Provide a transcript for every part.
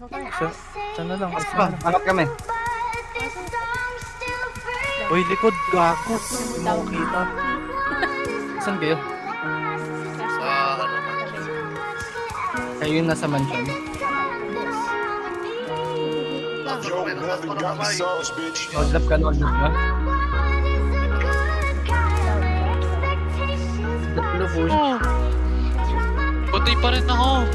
Sana lang. Hanap kami. Uy, likod. Gago. Hindi mo ako kita. Saan kayo? Kayo yung nasa mansion. Hold up ka. Puti pa rin ako.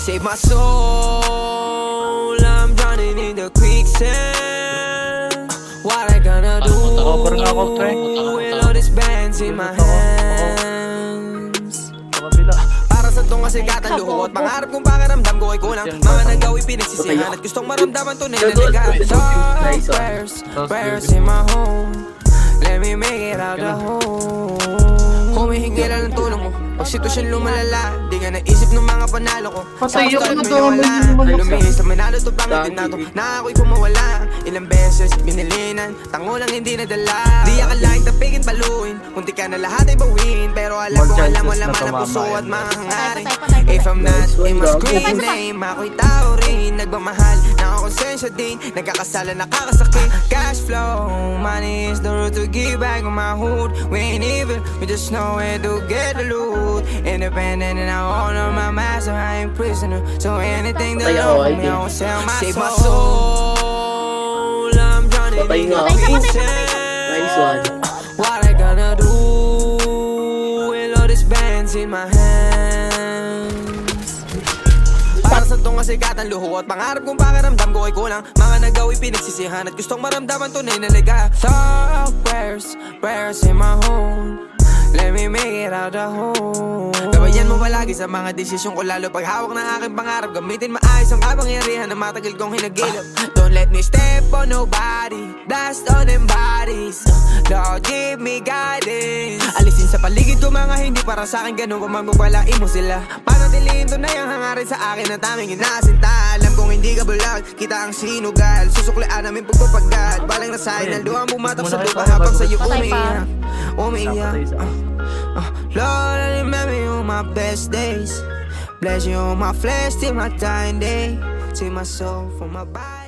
Save my soul, I'm drowning in the quicksand. What I gonna do with all these bands in my hands? Para sa tong kasigatan, luho at pangarap kong pakiramdam ko ay kulang. Mga nagawi pinagsisihan at gustong maramdaman tunay na liga. Prayers in my home, let me make it out the home. Humihingi lang ng tulong mo pag sitwasyon lumalala, di nga naisip ng mga panalo ko. Patay Sa ako na may to. nawala, ay lumihis na manalo to pangatin na to. Na ako'y pumawala, ilang beses binilinan, tango lang hindi nadala. Di akalaing tapigin baluin, munti ka na lahat ay bawin. Pero alam ko alam mo laman ang puso at mga hangarin. If I'm not in my screen name, ako'y tao rin, nagmamahal, nakakonsensya din, nagkakasala, nakakasakit. Cash flow, money is the root to give back on my hood. We ain't even, we just know where to get the loot. Independent and I honor my master, I ain't prisoner. So anything that love me, I won't sell my soul. Save my soul, I'm drowning in the quicksand. Nice one. What I gonna do with all these bands in my hands? Para sa tong kasigatan, luho at pangarap kong pakiramdam ko ay kulang. Mga nagawi pinagsisihan at gustong maramdaman tunay na liga. Thought prayers in my home, let me make it out the home. Gabayan mo palagi sa mga desisyon ko, lalo pag hawak ng aking pangarap. Gamitin maayos ang kapangyarihan na matagal kong hinagilap. Don't let me step on nobody, blast on them bodies. Lord, give me guidance. Alisin sa paligid ko mga hindi para sa akin, ganun pa man bubalain mo sila. Panatiliin to na yung hangarin sa akin na tanging inasinta. Alam kong hindi ka bulag, kita ang sinugal. Susuklian namin pagpapagal, balang nasahin ng luhang bumatak sa lupa habang sa'yo umiiyak. Lord, I remember you on my best days. Bless you on my flesh till my dying day. Take my soul from my body.